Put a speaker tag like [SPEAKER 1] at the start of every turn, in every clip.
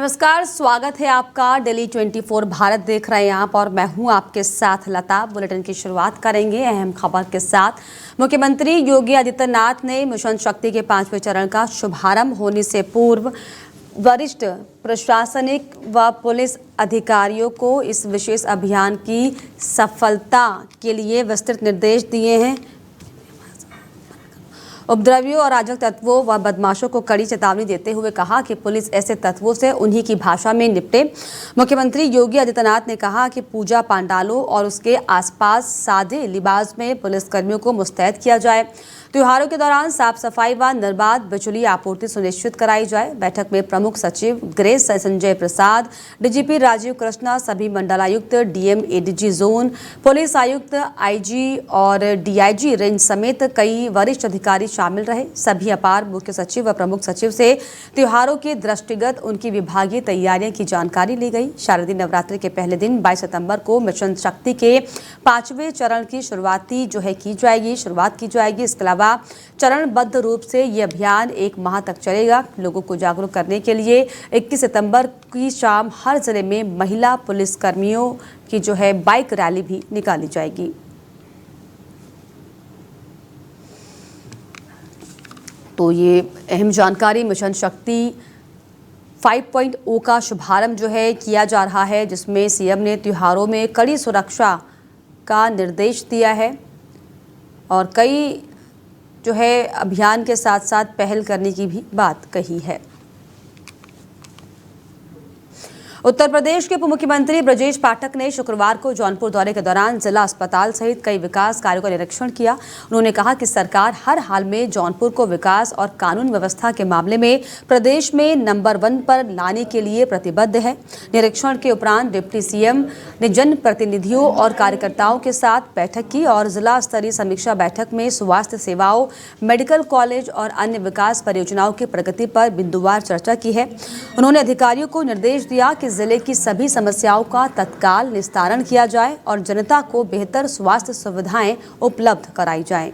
[SPEAKER 1] नमस्कार, स्वागत है आपका। दिल्ली 24 भारत देख रहे हैं आप और मैं हूं आपके साथ लता। बुलेटिन की शुरुआत करेंगे अहम खबर के साथ। मुख्यमंत्री योगी आदित्यनाथ ने मिशन शक्ति के 5वें चरण का शुभारंभ होने से पूर्व वरिष्ठ प्रशासनिक व पुलिस अधिकारियों को इस विशेष अभियान की सफलता के लिए विस्तृत निर्देश दिए हैं। उपद्रवियों और अराजक तत्वों व बदमाशों को कड़ी चेतावनी देते हुए कहा कि पुलिस ऐसे तत्वों से उन्हीं की भाषा में निपटे। मुख्यमंत्री योगी आदित्यनाथ ने कहा कि पूजा पंडालों और उसके आसपास सादे लिबास में पुलिसकर्मियों को मुस्तैद किया जाए। त्योहारों के दौरान साफ सफाई व निर्बाध बिजली आपूर्ति सुनिश्चित कराई जाए। बैठक में प्रमुख सचिव गृह संजय प्रसाद, डीजीपी राजीव कृष्णा, सभी मंडलायुक्त, डीएम एडीजी जोन, पुलिस आयुक्त, आईजी और डीआईजी रेंज समेत कई वरिष्ठ अधिकारी शामिल रहे। सभी अपार मुख्य सचिव व प्रमुख सचिव से त्योहारों के दृष्टिगत उनकी विभागीय तैयारियों की जानकारी ली गई। शारदीय नवरात्रि के पहले दिन 22 सितंबर को मिशन शक्ति के 5वें चरण की शुरुआत की जाएगी। इसके अलावा चरणबद्ध रूप से ये अभियान 1 माह तक चलेगा। लोगों को जागरूक करने के लिए 21 सितंबर की शाम हर जिले में महिला पुलिसकर्मियों की बाइक रैली भी निकाली जाएगी। तो ये अहम जानकारी मिशन शक्ति 5.0 का शुभारंभ किया जा रहा है, जिसमें सीएम ने त्योहारों में कड़ी सुरक्षा का निर्देश दिया है और कई अभियान के साथ साथ पहल करने की भी बात कही है। उत्तर प्रदेश के उप मुख्यमंत्री ब्रजेश पाठक ने शुक्रवार को जौनपुर दौरे के दौरान जिला अस्पताल सहित कई विकास कार्यों का निरीक्षण किया। उन्होंने कहा कि सरकार हर हाल में जौनपुर को विकास और कानून व्यवस्था के मामले में प्रदेश में नंबर 1 पर लाने के लिए प्रतिबद्ध है। निरीक्षण के उपरांत डिप्टी सीएम ने जनप्रतिनिधियों और कार्यकर्ताओं के साथ बैठक की और जिला स्तरीय समीक्षा बैठक में स्वास्थ्य सेवाओं, मेडिकल कॉलेज और अन्य विकास परियोजनाओं की प्रगति पर बिंदुवार चर्चा की है। उन्होंने अधिकारियों को निर्देश दिया कि जिले की सभी समस्याओं का तत्काल निस्तारण किया जाए और जनता को बेहतर स्वास्थ्य सुविधाएं उपलब्ध कराई जाएं।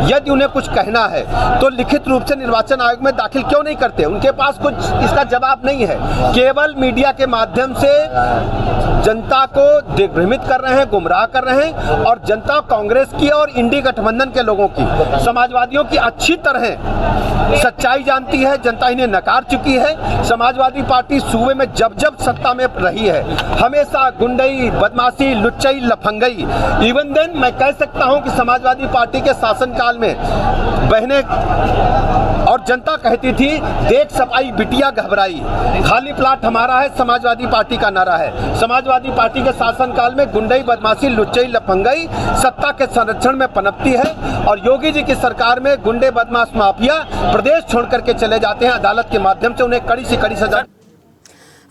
[SPEAKER 2] यदि उन्हें कुछ कहना है तो लिखित रूप से निर्वाचन आयोग में दाखिल क्यों नहीं करते? उनके पास कुछ इसका जवाब नहीं है। केवल मीडिया के माध्यम से जनता को दिग्भ्रमित कर रहे हैं, गुमराह कर रहे हैं और जनता कांग्रेस की और इंडी गठबंधन के लोगों की, समाजवादियों की अच्छी तरह सच्चाई जानती है। जनता इन्हें नकार चुकी है। समाजवादी पार्टी सूबे में जब जब सत्ता में रही है हमेशा गुंडई, बदमाशी, लुच्चई, लफंगई, इवन देन मैं कह सकता हूं कि समाजवादी पार्टी के शासनकाल में बहनें और जनता कहती थी देख सफाई बिटिया घबराई, खाली प्लाट हमारा है, समाजवादी पार्टी का नारा है। समाजवादी पार्टी के शासनकाल में गुंडई, बदमाशी, लुच्चई, लफंगई सत्ता के संरक्षण में पनपती है और योगी जी की सरकार में गुंडे, बदमाश, माफिया प्रदेश छोड़ करके चले जाते हैं। अदालत के माध्यम से उन्हें कड़ी से कड़ी सजा।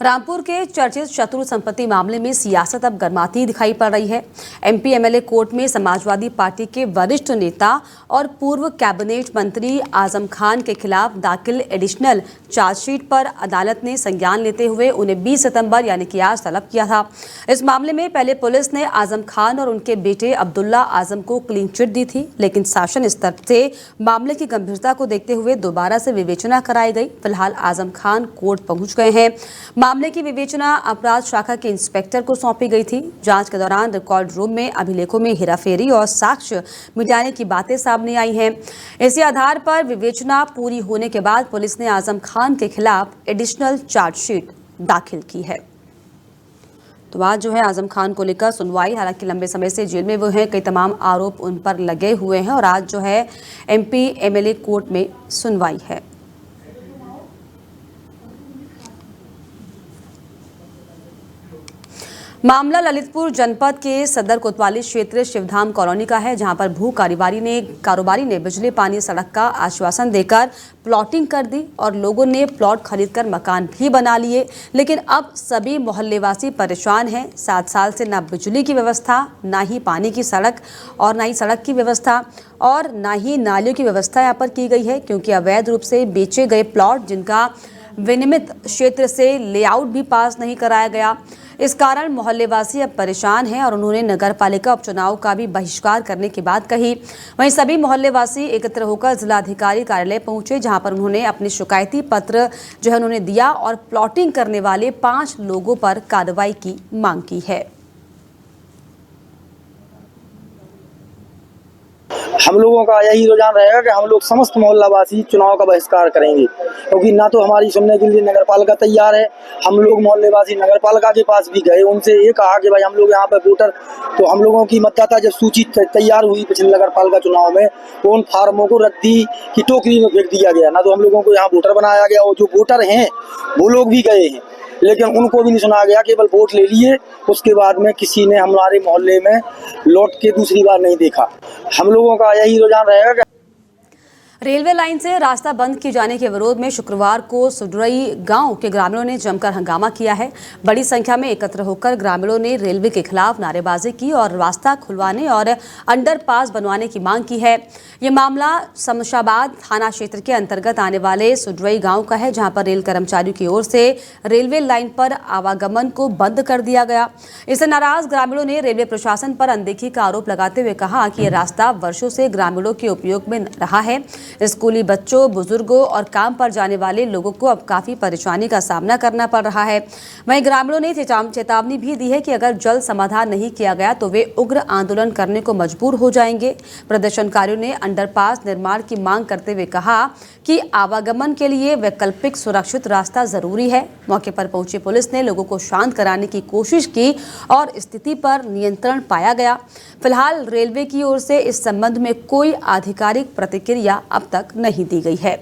[SPEAKER 1] रामपुर के चर्चित शत्रु संपत्ति मामले में सियासत अब गर्माती दिखाई पड़ रही है। एमपी एमएलए कोर्ट में समाजवादी पार्टी के वरिष्ठ नेता और पूर्व कैबिनेट मंत्री आजम खान के खिलाफ दाखिल एडिशनल चार्जशीट पर अदालत ने संज्ञान लेते हुए उन्हें 20 सितंबर यानी कि आज तलब किया था। इस मामले में पहले पुलिस ने आजम खान और उनके बेटे अब्दुल्ला आजम को क्लीन चिट दी थी, लेकिन शासन स्तर से मामले की गंभीरता को देखते हुए दोबारा से विवेचना कराई गई। फिलहाल आजम खान कोर्ट पहुंच गए हैं। मामले की विवेचना अपराध शाखा के इंस्पेक्टर को सौंपी गई थी। जांच के दौरान रिकॉर्ड रूम में अभिलेखों में हेराफेरी और साक्ष्य मिटाने की बातें सामने आई हैं। इसी आधार पर विवेचना पूरी होने के बाद पुलिस ने आजम खान के खिलाफ एडिशनल चार्जशीट दाखिल की है। तो आज आजम खान को लेकर सुनवाई, हालांकि लंबे समय से जेल में वो हैं, कई तमाम आरोप उन पर लगे हुए हैं और आज एमपी एमएलए कोर्ट में सुनवाई है। मामला ललितपुर जनपद के सदर कोतवाली क्षेत्र शिवधाम कॉलोनी का है, जहां पर भू कारोबारी ने बिजली, पानी, सड़क का आश्वासन देकर प्लॉटिंग कर दी और लोगों ने प्लॉट खरीदकर मकान भी बना लिए। लेकिन अब सभी मोहल्लेवासी परेशान हैं। 7 साल से ना बिजली की व्यवस्था, ना ही पानी की सड़क और ना ही सड़क की व्यवस्था और ना ही नालियों की व्यवस्था यहाँ पर की गई है, क्योंकि अवैध रूप से बेचे गए प्लॉट जिनका विनियमित क्षेत्र से लेआउट भी पास नहीं कराया गया। इस कारण मोहल्लेवासी अब परेशान हैं और उन्होंने नगर पालिका उपचुनाव का भी बहिष्कार करने की बात कही। वहीं सभी मोहल्लेवासी एकत्र होकर जिलाधिकारी कार्यालय पहुंचे, जहां पर उन्होंने अपने शिकायती पत्र जो है उन्होंने दिया और प्लॉटिंग करने वाले 5 लोगों पर कार्रवाई की मांग की है।
[SPEAKER 3] हम लोगों का यही रुझान रहेगा कि हम लोग समस्त मोहल्लावासी चुनाव का बहिष्कार करेंगे, क्योंकि ना तो हमारी सुनने के लिए नगर पालिका तैयार है। हम लोग मोहल्लेवासी नगर पालिका के पास भी गए, उनसे ये कहा कि भाई हम लोग यहाँ पर वोटर, तो हम लोगों की मतदाता जब सूची तैयार हुई पिछले नगर पालिका चुनाव में, तो उन फार्मों को रद्दी की टोकरी में फेंक दिया गया। ना तो हम लोगों को यहाँ वोटर बनाया गया, और जो वोटर हैं वो लोग भी गए हैं, लेकिन उनको भी नहीं सुना गया। केवल वोट ले लिए, उसके बाद में किसी ने हमारे मोहल्ले में लौट के दूसरी बार नहीं देखा। हम लोगों का यही रुझान रहेगा कि
[SPEAKER 1] रेलवे लाइन से रास्ता बंद किए जाने के विरोध में शुक्रवार को सुडरई गांव के ग्रामीणों ने जमकर हंगामा किया है। बड़ी संख्या में एकत्र होकर ग्रामीणों ने रेलवे के खिलाफ नारेबाजी की और रास्ता खुलवाने और अंडरपास बनवाने की मांग की है। ये मामला शमशाबाद थाना क्षेत्र के अंतर्गत आने वाले सुडरई गांव का है, जहां पर रेल कर्मचारियों की ओर से रेलवे लाइन पर आवागमन को बंद कर दिया गया। इससे नाराज ग्रामीणों ने रेलवे प्रशासन पर अनदेखी का आरोप लगाते हुए कहा कि यह रास्ता वर्षों से ग्रामीणों के उपयोग में रहा है। स्कूली बच्चों, बुजुर्गों और काम पर जाने वाले लोगों को अब काफी परेशानी का सामना करना पड़ रहा है। वहीं ग्रामीणों ने चेतावनी भी दी है कि अगर जल्द समाधान नहीं किया गया तो वे उग्र आंदोलन करने को मजबूर हो जाएंगे। प्रदर्शनकारियों ने अंडरपास निर्माण की मांग करते हुए कहा कि आवागमन के लिए वैकल्पिक सुरक्षित रास्ता जरूरी है। मौके पर पहुंची पुलिस ने लोगों को शांत कराने की कोशिश की और स्थिति पर नियंत्रण पाया गया। फिलहाल रेलवे की ओर से इस संबंध में कोई आधिकारिक प्रतिक्रिया अब तक नहीं दी गई है।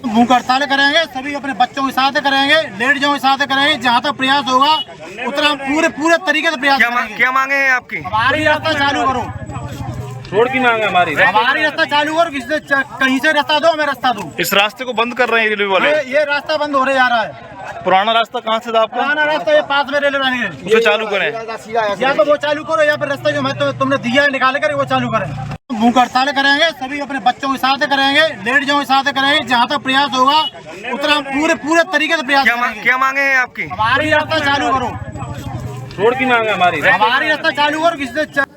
[SPEAKER 4] भूख हड़ताल करेंगे, सभी अपने बच्चों के साथ करेंगे, लेडीजों के साथ करेंगे। जहाँ तक प्रयास होगा उतना पूरे तरीके से प्रयास करेंगे।
[SPEAKER 5] क्या मांगे हैं आपकी?
[SPEAKER 4] हमारी रास्ता चालू करो।
[SPEAKER 5] रोड की मांग है हमारी
[SPEAKER 4] रास्ता चालू करो, किसी से कहीं से रास्ता दो, हमें रास्ता दो।
[SPEAKER 5] इस रास्ते को बंद कर रहे हैं रेलवे वाले।
[SPEAKER 4] ये रास्ता बंद हो रहे जा रहा है।
[SPEAKER 5] पुराना रास्ता कहाँ से था आपका?
[SPEAKER 4] पुराना रास्ता ये पास में रेलवे लाइन है,
[SPEAKER 5] उसे चालू करें।
[SPEAKER 4] या तो वो चालू करो या फिर रास्ता जो मैं तुमने दिया है निकाल कर वो चालू करें। भूख हड़ताल करेंगे, सभी अपने बच्चों के साथ करेंगे, लेडीजों के साथ करेंगे। जहाँ तक प्रयास होगा उतना पूरे तरीके से प्रयास करेंगे।
[SPEAKER 5] क्या मांगे हैं आपकी?
[SPEAKER 4] हमारी रास्ता चालू करो।
[SPEAKER 5] रोड की मांग है हमारी
[SPEAKER 4] रास्ता चालू करो, किसी से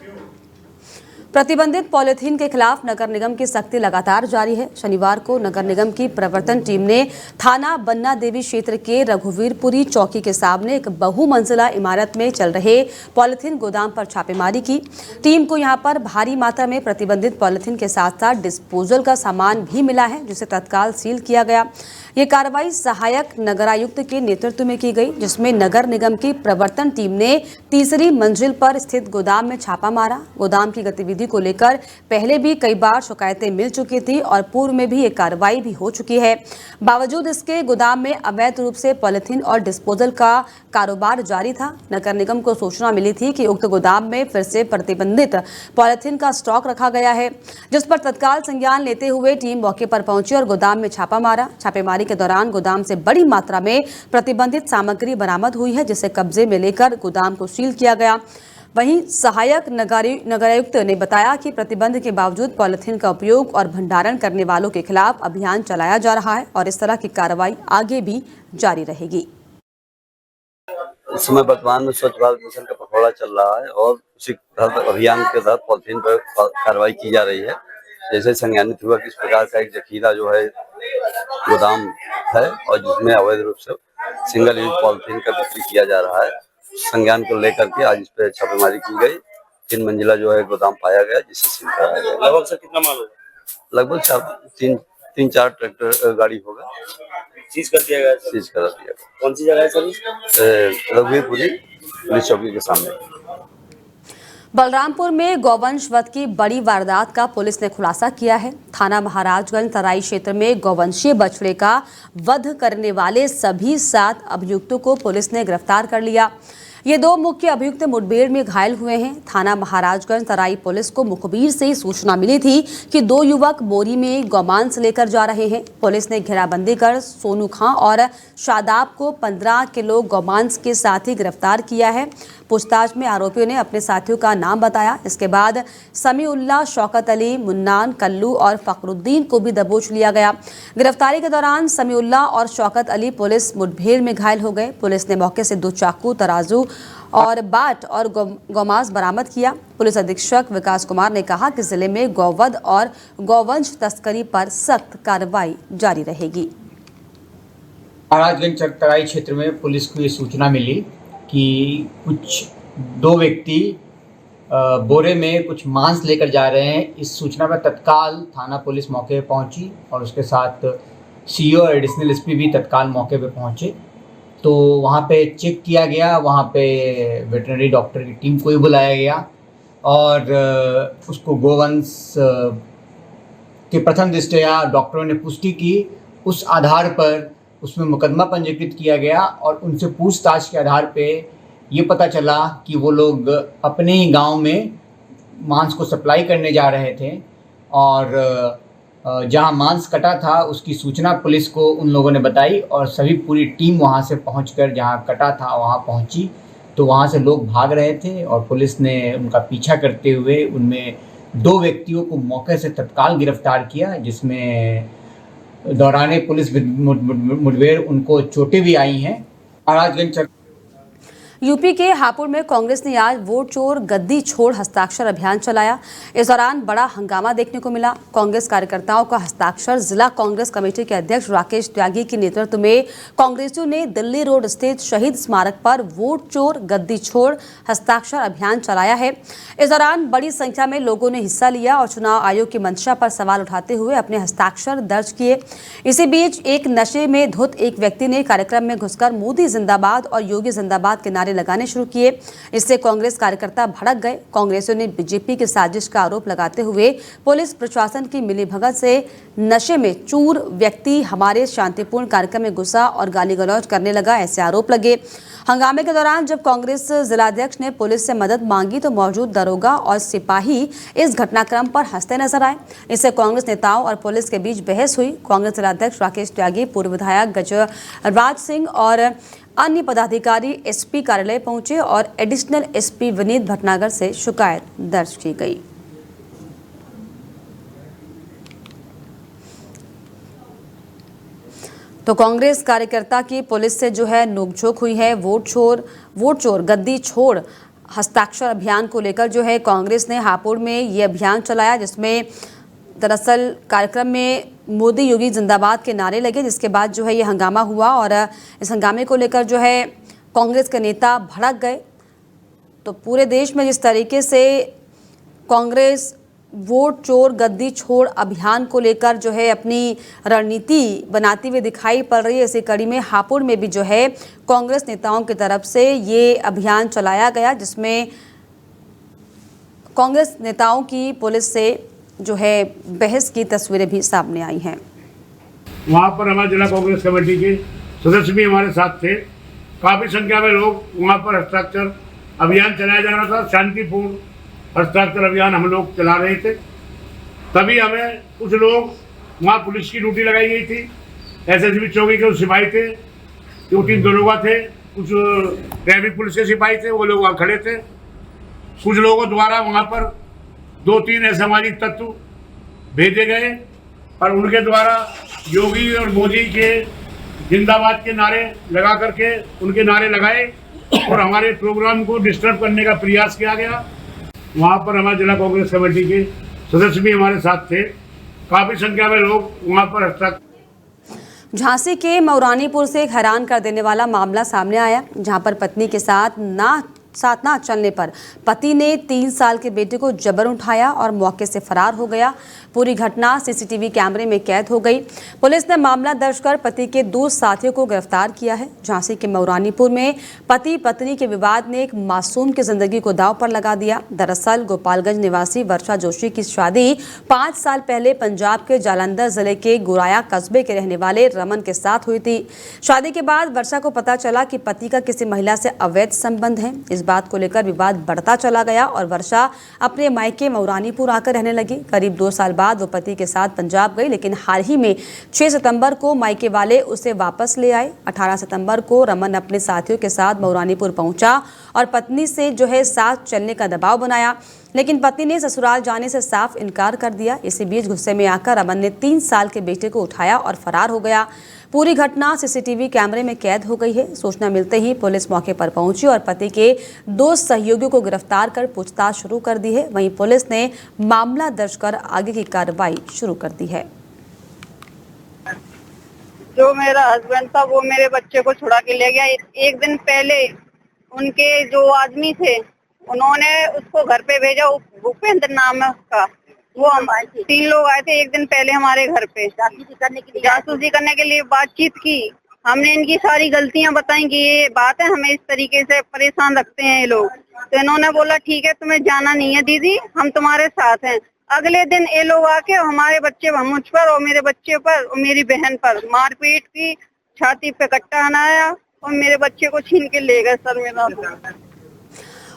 [SPEAKER 1] प्रतिबंधित पॉलीथीन के खिलाफ नगर निगम की सख्ती लगातार जारी है। शनिवार को नगर निगम की प्रवर्तन टीम ने थाना बन्ना देवी क्षेत्र के रघुवीरपुरी चौकी के सामने एक बहुमंजिला इमारत में चल रहे पॉलीथीन गोदाम पर छापेमारी की। टीम को यहां पर भारी मात्रा में प्रतिबंधित पॉलीथीन के साथ साथ डिस्पोजल का सामान भी मिला है, जिसे तत्काल सील किया गया। ये कार्रवाई सहायक नगरायुक्त के नेतृत्व में की गई, जिसमें नगर निगम की प्रवर्तन टीम ने तीसरी मंजिल पर स्थित गोदाम में छापा मारा। गोदाम की गतिविधि को लेकर पहले भी कई बार शिकायतें मिल चुकी थी और पूर्व में भी ये कार्रवाई भी हो चुकी है। बावजूद इसके गोदाम में अवैध रूप से पॉलीथीन और डिस्पोजल का कारोबार जारी था। नगर निगम को सूचना मिली थी कि उक्त गोदाम में फिर से प्रतिबंधित पॉलीथीन का स्टॉक रखा गया है, जिस पर तत्काल संज्ञान लेते हुए टीम मौके पर पहुंची और गोदाम में छापा मारा। छापेमारी के दौरान गोदाम से बड़ी मात्रा में प्रतिबंधित सामग्री बरामद हुई है, जिसे कब्जे में लेकर गोदाम को सील किया गया। वहीं सहायक नगरायुक्त ने बताया कि प्रतिबंध के बावजूद पॉलीथीन का उपयोग और भंडारण करने वालों के खिलाफ अभियान चलाया जा रहा है और इस तरह की कार्रवाई आगे भी जारी रहेगी।
[SPEAKER 6] इस समय वर्तमान में स्वच्छ भारत मिशन का पखवाड़ा चल रहा है और उसी अभियान के तहत पॉलीथीन पर कार्रवाई की जा रही है। जैसे संज्ञानित हुआ कि इस प्रकार का एक जखीरा जो है गोदाम है और जिसमें अवैध रूप से सिंगल यूज पॉलीथीन का बिक्री किया जा रहा है, संज्ञान को लेकर के आज इस पर छापेमारी की गई। 3 मंजिला जो है गोदाम पाया गया, जिसे सील कराया गया।
[SPEAKER 5] लगभग सर कितना माल होगा?
[SPEAKER 6] लगभग 3-4 ट्रैक्टर गाड़ी होगा।
[SPEAKER 5] सीज कर दिया गया?
[SPEAKER 6] सीज कर दिया गया।
[SPEAKER 5] कौन सी जगह है सर?
[SPEAKER 6] रघुवीरपुरी पुलिस चौकी के सामने।
[SPEAKER 1] बलरामपुर में गौवंश वध की बड़ी वारदात का पुलिस ने खुलासा किया है। थाना महाराजगंज तराई क्षेत्र में गौवंशीय बछड़े का वध करने वाले सभी 7 अभियुक्तों को पुलिस ने गिरफ्तार कर लिया। ये 2 मुख्य अभियुक्त मुठभेड़ में घायल हुए हैं। थाना महाराजगंज तराई पुलिस को मुखबिर से सूचना मिली थी कि 2 युवक बोरी में गौमांस लेकर जा रहे हैं। पुलिस ने घेराबंदी कर सोनू खां और शादाब को 15 किलो गौमांस के साथ ही गिरफ्तार किया है। पूछताछ में आरोपियों ने अपने साथियों का नाम बताया। इसके बाद समीउल्लाह, शौकत अली, मुन्नान, कल्लू और फखरुद्दीन को भी दबोच लिया गया। गिरफ्तारी के दौरान समीउल्लाह और शौकत अली पुलिस मुठभेड़ में घायल हो गए। पुलिस ने मौके से 2 चाकू, तराजू और बाट और गौमांस बरामद किया। पुलिस अधीक्षक विकास कुमार ने कहा कि जिले में गौवध और गौवंश तस्करी पर सख्त कार्रवाई जारी रहेगी।
[SPEAKER 7] महाराजगंज चरतराई क्षेत्र में पुलिस को ये सूचना मिली कि कुछ 2 व्यक्ति बोरे में कुछ मांस लेकर जा रहे हैं। इस सूचना पर तत्काल थाना पुलिस मौके पर पहुंची और उसके साथ सीओ और एडिशनल एसपी भी तत्काल मौके पर पहुंचे। तो वहाँ पे चेक किया गया, वहाँ पे वेटरनरी डॉक्टर की टीम को भी बुलाया गया और उसको गोवंश के प्रथम दृष्टया डॉक्टरों ने पुष्टि की। उस आधार पर उसमें मुकदमा पंजीकृत किया गया और उनसे पूछताछ के आधार पे ये पता चला कि वो लोग अपने ही गांव में मांस को सप्लाई करने जा रहे थे और जहां मांस कटा था उसकी सूचना पुलिस को उन लोगों ने बताई और सभी पूरी टीम वहां से पहुंचकर जहां कटा था वहां पहुंची। तो वहां से लोग भाग रहे थे और पुलिस ने उनका पीछा करते हुए उनमें 2 व्यक्तियों को मौके से तत्काल गिरफ्तार किया, जिसमें दौराने पुलिस मुठभेड़ उनको चोटें भी आई हैं। महाराजगंज
[SPEAKER 1] यूपी के हापुड़ में कांग्रेस ने आज वोट चोर गद्दी छोड़ हस्ताक्षर अभियान चलाया। इस दौरान बड़ा हंगामा देखने को मिला। कांग्रेस कार्यकर्ताओं का हस्ताक्षर जिला कांग्रेस कमेटी के अध्यक्ष राकेश त्यागी के नेतृत्व में कांग्रेसियों ने दिल्ली रोड स्थित शहीद स्मारक पर वोट चोर गद्दी छोड़ हस्ताक्षर अभियान चलाया है। इस दौरान बड़ी संख्या में लोगों ने हिस्सा लिया और चुनाव आयोग की मंशा पर सवाल उठाते हुए अपने हस्ताक्षर दर्ज किए। इसी बीच एक नशे में धुत एक व्यक्ति ने कार्यक्रम में घुसकर मोदी जिंदाबाद और योगी जिंदाबाद के नारे लगाने शुरू किए। इससे कांग्रेस कार्यकर्ता भड़क गए। कांग्रेसियों ने बीजेपी की साजिश का आरोप लगाते हुए पुलिस प्रशासन की मिलीभगत से नशे में चूर व्यक्ति हमारे शांतिपूर्ण कार्यक्रम में घुसा और गाली गलौज करने लगा, ऐसे आरोप लगे। हंगामे के दौरान जब कांग्रेस जिलाध्यक्ष ने पुलिस से मदद मांगी तो मौजूद दरोगा और सिपाही इस घटनाक्रम पर हंसते नजर आए। इससे कांग्रेस नेताओं और पुलिस के बीच बहस हुई। कांग्रेस जिलाध्यक्ष राकेश त्यागी, पूर्व विधायक गजराज सिंह और अन्य पदाधिकारी एसपी कार्यालय पहुंचे और एडिशनल एसपी विनीत भटनागर से शिकायत दर्ज की गई। तो कांग्रेस कार्यकर्ता की पुलिस से जो है नोकझोंक हुई है। वोट चोर गद्दी छोड़ हस्ताक्षर अभियान को लेकर जो है कांग्रेस ने हापुड़ में ये अभियान चलाया, जिसमें दरअसल कार्यक्रम में मोदी योगी जिंदाबाद के नारे लगे, जिसके बाद जो है ये हंगामा हुआ और इस हंगामे को लेकर जो है कांग्रेस के नेता भड़क गए। तो पूरे देश में जिस तरीके से कांग्रेस वोट चोर गद्दी छोड़ अभियान को लेकर जो है अपनी रणनीति बनाती हुई दिखाई पड़ रही है, इसी कड़ी में हापुड़ में भी जो है कांग्रेस नेताओं की तरफ से ये अभियान चलाया गया, जिसमें कांग्रेस नेताओं की पुलिस से जो है बहस की तस्वीरें भी सामने आई हैं।
[SPEAKER 8] वहाँ पर हमारे जिला कांग्रेस कमेटी के सदस्य भी हमारे साथ थे। काफ़ी संख्या में लोग वहाँ पर हस्ताक्षर अभियान चलाया जा रहा था। शांतिपूर्ण हस्ताक्षर अभियान हम लोग चला रहे थे। तभी हमें कुछ लोग, वहाँ पुलिस की ड्यूटी लगाई गई थी, एसएसबी चौकी के सिपाही थे, 2-3 दरोगा थे, कुछ ट्रैफिक पुलिस के सिपाही थे, वो लोग वहाँ खड़े थे। कुछ लोगों द्वारा वहाँ पर 2-3 असामाजिक तत्व भेजे गए और उनके द्वारा योगी और मोदी के जिंदाबाद के नारे लगा करके उनके नारे लगाए और हमारे प्रोग्राम को डिस्टर्ब करने का प्रयास किया गया। वहाँ पर हमारे जिला कांग्रेस कमेटी के सदस्य भी हमारे साथ थे। काफ़ी संख्या में लोग वहाँ पर हस्ताक्षर।
[SPEAKER 1] झांसी के मौरानीपुर से एक हैरान कर देने वाला मामला सामने आया, जहां पर पत्नी के साथ ना चलने पर पति ने 3 साल के बेटे को जबर उठाया और मौके से फरार हो गया। पूरी घटना सीसीटीवी कैमरे में कैद हो गई। पुलिस ने मामला दर्ज कर पति के 2 साथियों को गिरफ्तार किया है। झांसी के मौरानीपुर में पति पत्नी के विवाद ने एक मासूम की जिंदगी को दांव पर लगा दिया। दरअसल गोपालगंज निवासी वर्षा जोशी की शादी 5 साल पहले पंजाब के जालंधर जिले के गुराया कस्बे के रहने वाले रमन के साथ हुई थी। शादी के बाद वर्षा को पता चला कि पति का किसी महिला से अवैध संबंध है। इस इस बात को लेकर विवाद बढ़ता चला गया और वर्षा अपने मायके मऊरानीपुर आकर रहने लगी। करीब 2 साल बाद वो पति के साथ पंजाब गई, लेकिन हाल ही में 6 सितंबर को मायके वाले उसे वापस ले आए। 18 सितंबर को रमन अपने साथियों के साथ मऊरानीपुर पहुंचा और पत्नी से साथ चलने का दबाव बनाया, लेकिन पत्नी ने ससुराल जाने से साफ इनकार कर दिया। इसी बीच गुस्से में आकर रमन ने 3 साल के बेटे को उठाया और फरार हो गया। पूरी घटना सीसीटीवी कैमरे में कैद हो गई है। सूचना मिलते ही पुलिस मौके पर पहुंची और पति के 2 सहयोगियों को गिरफ्तार कर पूछताछ शुरू कर दी है। वहीं पुलिस ने मामला दर्ज कर आगे की कार्रवाई शुरू कर दी है।
[SPEAKER 9] जो मेरा हस्बैंड था वो मेरे बच्चे को छुड़ा के ले गया। एक दिन पहले उनके जो आदमी थे उन्होंने उसको घर पे भेजा, भूपेंद्र नाम है उसका। वो हम 3 लोग आए थे एक दिन पहले हमारे घर पे जासूसी करने के लिए बातचीत की। हमने इनकी सारी गलतियां बताई कि ये बात है, हमें इस तरीके से परेशान रखते हैं ये लोग। तो इन्होंने बोला ठीक है तुम्हें जाना नहीं है दीदी, हम तुम्हारे साथ हैं। अगले दिन ये लोग आके हमारे बच्चे, मुझ पर और मेरे बच्चे पर और मेरी बहन पर मारपीट की, छाती पे कट्टा बनाया और मेरे बच्चे को छीन के ले गए सर मेरा।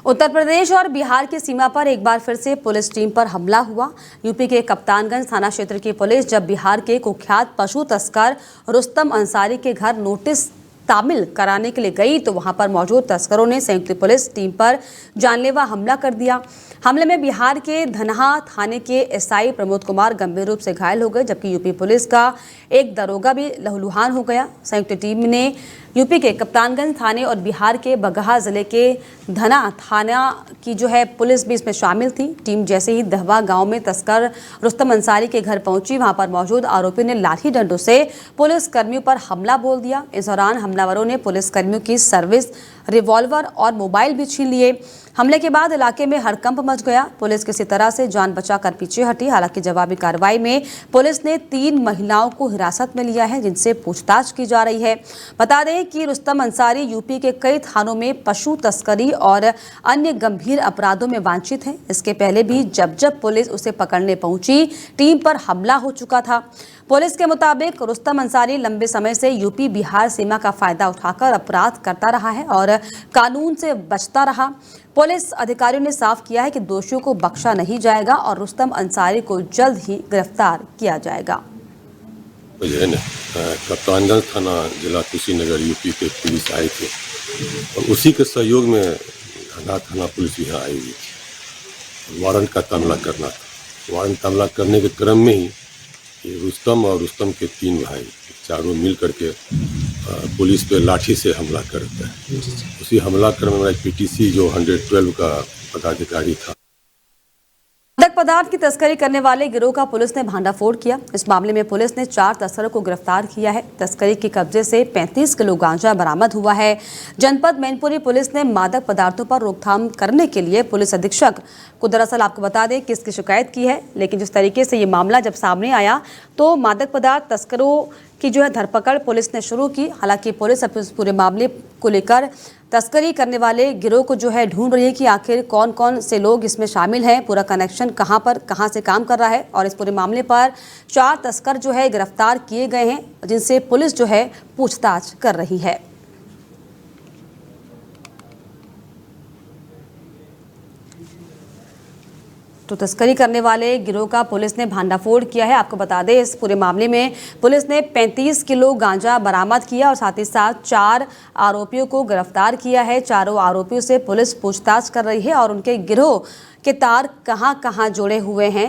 [SPEAKER 1] उत्तर प्रदेश और बिहार की सीमा पर एक बार फिर से पुलिस टीम पर हमला हुआ। यूपी के कप्तानगंज थाना क्षेत्र की पुलिस जब बिहार के कुख्यात पशु तस्कर रुस्तम अंसारी के घर नोटिस तामील कराने के लिए गई तो वहां पर मौजूद तस्करों ने संयुक्त पुलिस टीम पर जानलेवा हमला कर दिया। हमले में बिहार के धनहा थाने के एसआई प्रमोद कुमार गंभीर रूप से घायल हो गए, जबकि यूपी पुलिस का एक दरोगा भी लहूलुहान हो गया। संयुक्त टीम ने यूपी के कप्तानगंज थाने और बिहार के बगहा जिले के धना थाना की पुलिस भी इसमें शामिल थी। टीम जैसे ही दहवा गांव में तस्कर रुस्तम अंसारी के घर पहुंची, वहां पर मौजूद आरोपी ने लाठी डंडों से पुलिस कर्मियों पर हमला बोल दिया। इस दौरान हमलावरों ने पुलिस कर्मियों की सर्विस, रिवॉल्वर और मोबाइल भी छीन लिए। हमले के बाद इलाके में हड़कंप मच गया। पुलिस किसी तरह से जान बचाकर पीछे हटी। हालांकि जवाबी कार्रवाई में पुलिस ने 3 महिलाओं को हिरासत में लिया है, जिनसे पूछताछ की जा रही है। बता दें कि रुस्तम अंसारी यूपी के कई थानों में पशु तस्करी और अन्य गंभीर अपराधों में वांछित है। इसके पहले भी जब पुलिस उसे पकड़ने पहुंची, टीम पर हमला हो चुका था। पुलिस के मुताबिक रुस्तम अंसारी लंबे समय से यूपी बिहार सीमा का फायदा उठाकर अपराध करता रहा है और कानून से बचता रहा। पुलिस अधिकारियों ने साफ किया है कि दोषियों को बख्शा नहीं जाएगा और रुस्तम अंसारी को जल्द ही गिरफ्तार किया जाएगा।
[SPEAKER 10] कप्तानगंज थाना जिला कुशीनगर यूपी के पुलिस आए थे और उसी के सहयोग में धना थाना पुलिस यहाँ आई हुई थी। वारंट का तामला करना था। वारंट तामला करने के क्रम में ही ये रुस्तम और रुस्तम के 3 भाई चारों मिल करके पुलिस पे लाठी से हमला करते हैं। उसी हमला क्रम में पीटीसी जो 112 का पदाधिकारी था।
[SPEAKER 1] मादक पदार्थ की तस्करी करने वाले गिरोह का पुलिस ने भांडाफोड़ किया। इस मामले में पुलिस ने 4 तस्करों को गिरफ्तार किया है। तस्करी के कब्जे से 35 किलो गांजा बरामद हुआ है। जनपद मैनपुरी पुलिस ने मादक पदार्थों पर रोकथाम करने के लिए पुलिस अधीक्षक को दरअसल आपको बता दें किसकी शिकायत की है, लेकिन जिस तरीके से ये मामला जब सामने आया तो मादक पदार्थ तस्करों की धरपकड़ पुलिस ने शुरू की। हालांकि पुलिस अब इस पूरे मामले को लेकर तस्करी करने वाले गिरोह को ढूंढ रही है कि आखिर कौन कौन से लोग इसमें शामिल हैं, पूरा कनेक्शन कहां से काम कर रहा है। और इस पूरे मामले पर 4 तस्कर गिरफ्तार किए गए हैं, जिनसे पुलिस पूछताछ कर रही है। तो तस्करी करने वाले गिरोह का पुलिस ने भांडाफोड़ किया है। आपको बता दें इस पूरे मामले में पुलिस ने 35 किलो गांजा बरामद किया और साथ ही साथ 4 आरोपियों को गिरफ्तार किया है। चारों आरोपियों से पुलिस पूछताछ कर रही है और उनके गिरोह के तार कहां जुड़े हुए हैं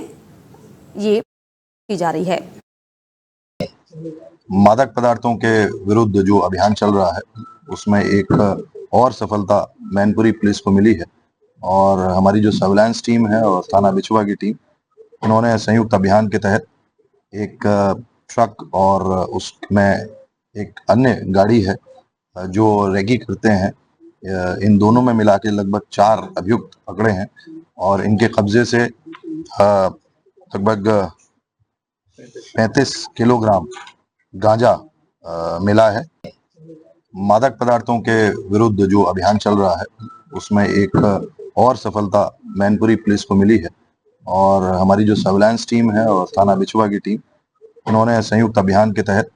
[SPEAKER 1] ये की जा रही है।
[SPEAKER 11] मादक पदार्थों के विरुद्ध जो अभियान चल रहा है उसमें एक और सफलता मैनपुरी पुलिस को मिली है और हमारी जो सर्विलांस टीम है और थाना बिछुआ की टीम, उन्होंने संयुक्त अभियान के तहत एक ट्रक और उसमें एक अन्य गाड़ी है जो रेकी करते हैं, इन दोनों में मिला के लगभग 4 अभियुक्त पकड़े हैं और इनके कब्जे से लगभग 35 किलोग्राम गांजा मिला है। मादक पदार्थों के विरुद्ध जो अभियान चल रहा है उसमें एक और सफलता मैनपुरी पुलिस को मिली है और हमारी जो सर्विलांस टीम है और थाना बिछुआ की टीम, उन्होंने संयुक्त अभियान के तहत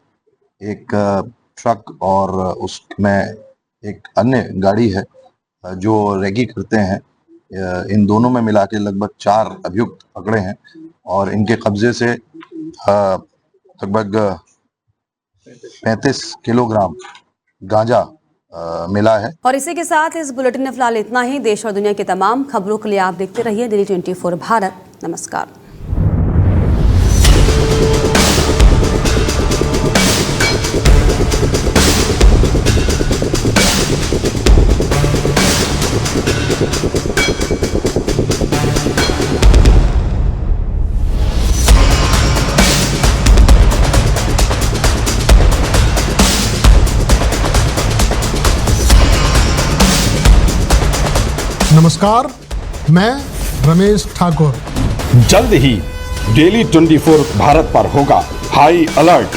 [SPEAKER 11] एक ट्रक और उसमें एक अन्य गाड़ी है जो रेकी करते हैं, इन दोनों में मिला के लगभग 4 अभियुक्त पकड़े हैं और इनके कब्जे से लगभग 35 किलोग्राम गांजा मिला है।
[SPEAKER 1] और इसी के साथ इस बुलेटिन में फिलहाल इतना ही। देश और दुनिया की तमाम खबरों के लिए आप देखते रहिए दिल्ली 24 भारत। नमस्कार।
[SPEAKER 12] नमस्कार, मैं रमेश ठाकुर।
[SPEAKER 13] जल्द ही डेली 24 भारत पर होगा हाई अलर्ट।